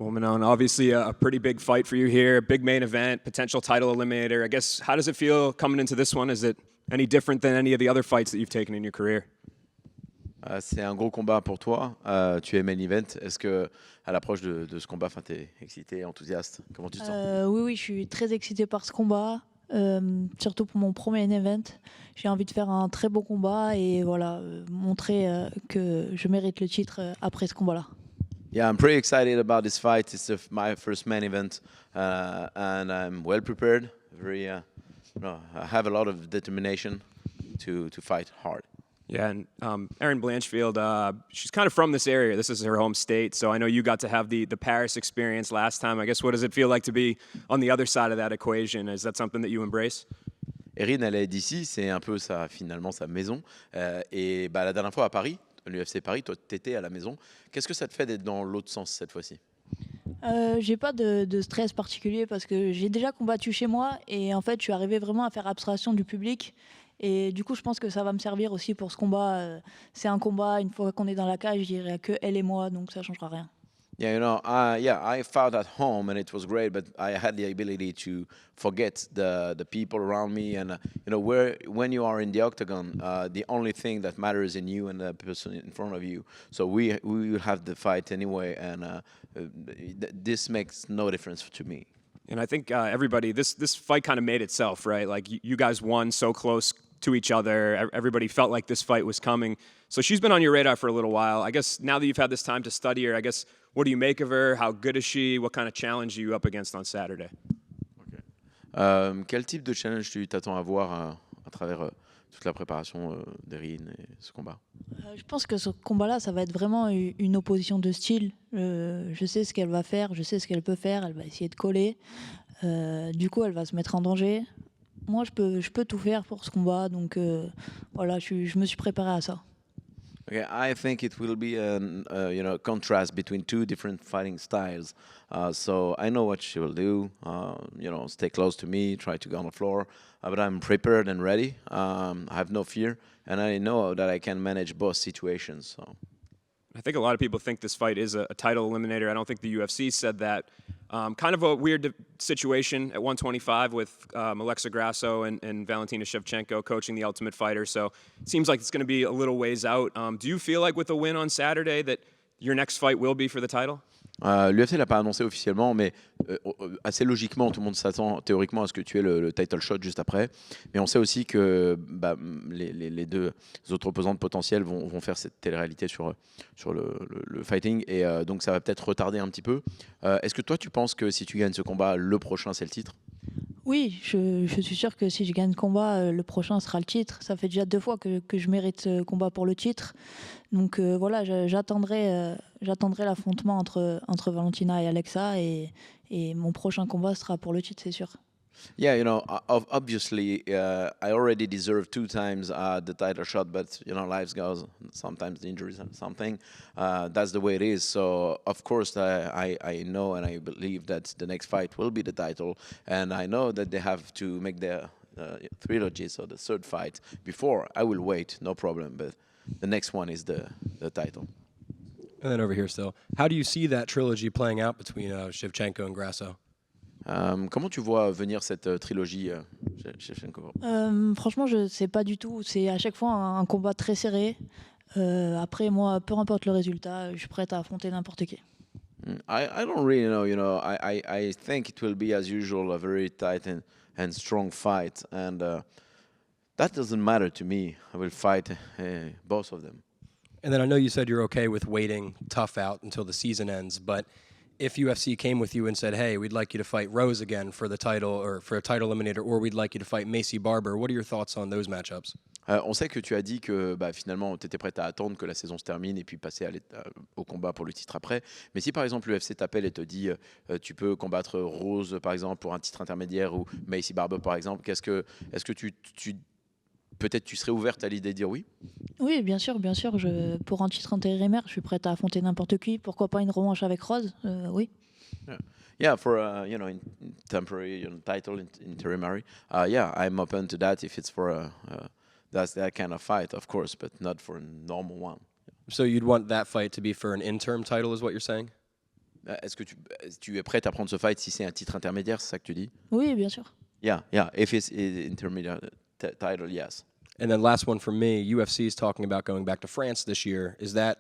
Well, Manon, obviously a pretty big fight for you here, big main event, potential title eliminator. I guess, how does it feel coming into this one? Is it any different than any of the other fights that you've taken in your career? C'est un gros combat pour toi. Tu es main event. Est-ce que, à l'approche de ce combat, tu es excité, enthousiaste? Comment tu te sens? Oui, je suis très excitée par ce combat, surtout pour mon premier event. J'ai envie de faire un très beau combat et voilà, montrer que je mérite le titre après ce combat-là. Yeah, I'm pretty excited about this fight. It's my first main event, and I'm well prepared. I have a lot of determination to fight hard. Yeah, and Erin Blanchfield, she's kind of from this area. This is her home state, so I know you got to have the Paris experience last time. I guess, what does it feel like to be on the other side of that equation? Is that something that you embrace? Erin, elle est d'ici, c'est un peu finalement sa maison. Et la dernière fois à Paris, l'UFC Paris, toi, tu étais à la maison. Qu'est-ce que ça te fait d'être dans l'autre sens cette fois-ci? J'ai pas de stress particulier parce que j'ai déjà combattu chez moi et en fait je suis arrivée vraiment à faire abstraction du public et du coup je pense que ça va me servir aussi pour ce combat. C'est un combat, une fois qu'on est dans la cage, je dirais que elle et moi, donc ça changera rien. Yeah, I fought at home and it was great, but I had the ability to forget the people around me, and when you are in the octagon, the only thing that matters in you and the person in front of you. So we will have the fight anyway, and this makes no difference to me. And I think everybody, this fight kind of made itself, right? Like you guys won so close to each other. Everybody felt like this fight was coming. So she's been on your radar for a little while. I guess now that you've had this time to study her, I guess, what do you make of her? How good is she? What kind of challenge are you up against on Saturday? Okay. Quel type de challenge tu t'attends à voir à travers toute la préparation d'Erin et ce combat? Je pense que ce combat-là, ça va être vraiment une opposition de style. Je sais ce qu'elle va faire, je sais ce qu'elle peut faire. Elle va essayer de coller. Du coup, elle va se mettre en danger. Moi, je peux tout faire pour ce combat. Donc voilà, je me suis préparé à ça. Okay, I think it will be a contrast between two different fighting styles. So I know what she will do. Stay close to me, try to go on the floor. But I'm prepared and ready. I have no fear, and I know that I can manage both situations. So. I think a lot of people think this fight is a title eliminator. I don't think the UFC said that. Kind of a weird situation at 125 with Alexa Grasso and Valentina Shevchenko coaching the Ultimate Fighter. So it seems like it's going to be a little ways out. Do you feel like with a win on Saturday that your next fight will be for the title? L'UFC l'a pas annoncé officiellement, mais assez logiquement, tout le monde s'attend théoriquement à ce que tu aies le title shot juste après. Mais on sait aussi que les deux autres opposantes potentielles vont faire cette télé-réalité sur le fighting, et donc ça va peut-être retarder un petit peu. Est-ce que toi, tu penses que si tu gagnes ce combat, le prochain, c'est le titre? Oui, je suis sûr que si je gagne le combat, le prochain sera le titre. Ça fait déjà 2 fois que je mérite ce combat pour le titre. Donc voilà, j'attendrai l'affrontement entre Valentina et Alexa, et mon prochain combat sera pour le titre, c'est sûr. Yeah, obviously, I already deserve 2 times the title shot, but life goes, sometimes injuries and something. That's the way it is. So of course, I know and I believe that the next fight will be the title, and I know that they have to make their trilogy, so the third fight before. I will wait, no problem. But the next one is the title. And then over here still, how do you see that trilogy playing out between Shevchenko and Grasso? Comment tu vois venir cette trilogie, Shevchenko? Franchement, je ne sais pas du tout. C'est à chaque fois un combat très serré. Après, moi, peu importe le résultat, je suis prête à affronter n'importe qui. I don't really know. I think it will be, as usual, a very tight and strong fight. And that doesn't matter to me. I will fight both of them. And then I know you said you're okay with waiting tough out until the season ends, but if UFC came with you and said, hey, we'd like you to fight Rose again for the title, or for a title eliminator, or we'd like you to fight Macy Barber, what are your thoughts on those matchups? On sait que tu as dit que finalement tu étais prête à attendre que la saison se termine et puis passer au combat pour le titre après. Mais si par exemple l'UFC t'appelle et te dit tu peux combattre Rose par exemple pour un titre intermédiaire, ou Macy Barber par exemple, est-ce que peut-être tu serais ouverte à l'idée de dire oui? Oui, bien sûr. Pour un titre intérimaire, je suis prête à affronter n'importe qui. Pourquoi pas une revanche avec Rose? Oui. Yeah, for temporary title interimary. Yeah, I'm open to that if it's for that kind of fight, of course, but not for a normal one. So you'd want that fight to be for an interim title, is what you're saying? Est-ce que tu es prête à prendre ce fight si c'est un titre intermédiaire, c'est ça que tu dis? Oui, bien sûr. Yeah, yeah. If it's intermediate title, yes. And then last one for me, UFC is talking about going back to France this year. Is that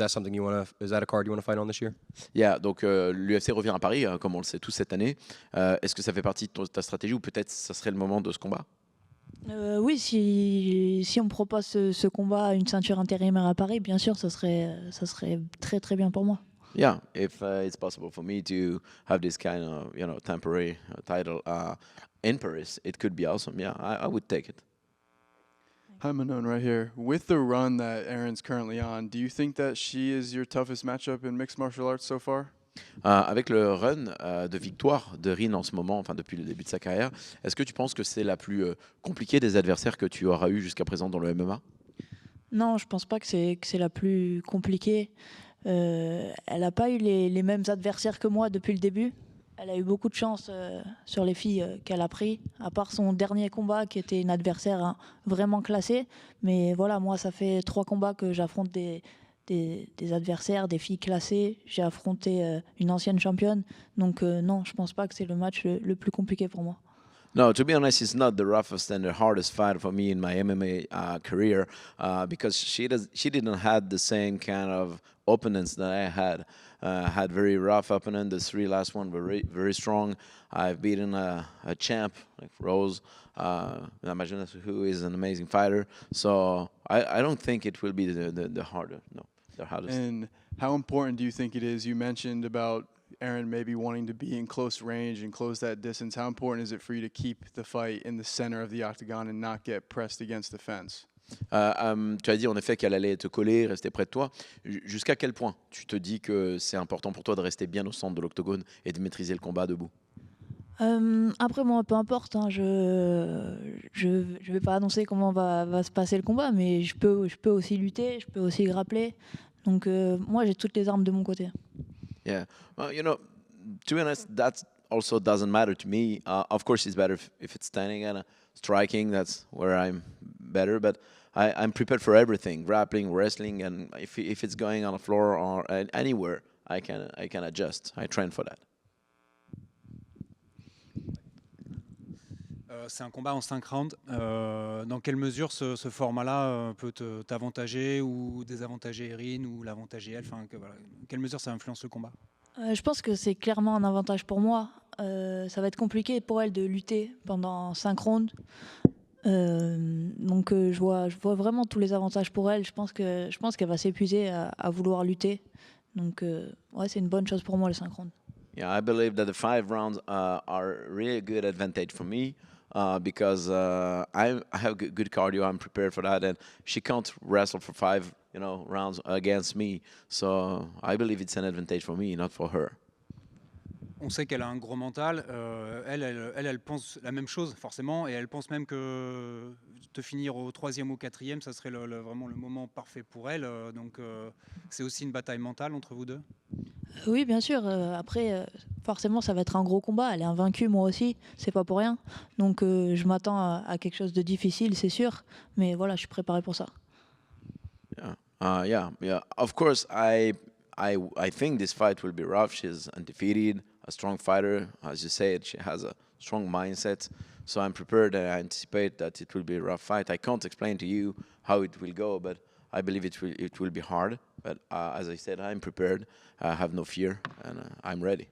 something you want to? Is that a card you want to fight on this year? Yeah, donc l'UFC revient à Paris, comme on le sait tous cette année. Est-ce que ça fait partie de ta stratégie ou peut-être ça serait le moment de ce combat? Oui, si on me propose ce combat à une ceinture intérimaire à Paris, bien sûr, ça serait très très bien pour moi. Yeah, if it's possible for me to have this kind of temporary title in Paris, it could be awesome. Yeah, I would take it. Hi, Manon, right here. With the run that Erin's currently on, do you think that she is your toughest matchup in mixed martial arts so far? Avec le run de victoire de Rin en ce moment, enfin depuis le début de sa carrière, est-ce que tu penses que c'est la plus compliquée des adversaires que tu auras eu jusqu'à présent dans le MMA? Non, je pense pas que c'est la plus compliquée. Elle n'a pas eu les mêmes adversaires que moi depuis le début. Elle a eu beaucoup de chance sur les filles qu'elle a pris, à part son dernier combat qui était une adversaire vraiment classée. Mais voilà, moi, ça fait 3 combats que j'affronte des adversaires, des filles classées. J'ai affronté une ancienne championne. Donc non, je pense pas que c'est le match le plus compliqué pour moi. No, to be honest, it's not the roughest and the hardest fight for me in my MMA career because she didn't have the same kind of opponents that I had. Had very rough opponent. The 3 last one were very strong. I've beaten a champ like Rose, Manon, who is an amazing fighter. So I don't think it will be the harder. No, the hardest. And how important do you think it is? You mentioned about Erin maybe wanting to be in close range and close that distance. How important is it for you to keep the fight in the center of the octagon and not get pressed against the fence? Tu as dit en effet qu'elle allait te coller, rester près de toi. Jusqu'à quel point tu te dis que c'est important pour toi de rester bien au centre de l'octogone et de maîtriser le combat debout? Après moi, peu importe, hein, je vais pas annoncer comment va se passer le combat, mais je peux aussi lutter, je peux aussi grappler. Donc moi, j'ai toutes les armes de mon côté. Yeah, well, to be honest, that also doesn't matter to me. Of course, it's better if it's standing and striking. That's where I'm better. But I'm prepared for everything: grappling, wrestling, and if it's going on the floor or anywhere, I can adjust. I train for that. C'est un combat en 5 rounds. Dans quelle mesure ce format-là peut t'avantager ou désavantager Erin ou l'avantager elle, voilà. Dans quelle mesure ça influence le combat? Je pense que c'est clairement un avantage pour moi. Ça va être compliqué pour elle de lutter pendant 5 rounds. Donc je vois vraiment tous les avantages pour elle. Je pense qu'elle va s'épuiser à vouloir lutter. Donc ouais, c'est une bonne chose pour moi, les 5 rounds. Yeah, I believe that the 5 rounds are really good advantage for me. Because I have good cardio, I'm prepared for that, and she can't wrestle for 5 rounds against me. So I believe it's an advantage for me, not for her. On sait qu'elle a un gros mental. Elle pense la même chose forcément, et elle pense même que te finir au 3e ou 4e, ça serait vraiment le moment parfait pour elle. Donc c'est aussi une bataille mentale entre vous deux. Oui, bien sûr. Après, forcément, ça va être un gros combat. Elle est invaincue, moi aussi. C'est pas pour rien. Donc, je m'attends à quelque chose de difficile, c'est sûr. Mais voilà, je suis préparé pour ça. Yeah. Of course, I think this fight will be rough. She's undefeated, a strong fighter. As you said, she has a strong mindset. So I'm prepared and I anticipate that it will be a rough fight. I can't explain to you how it will go, but I believe it will be hard. But as I said, I'm prepared. I have no fear, and I'm ready.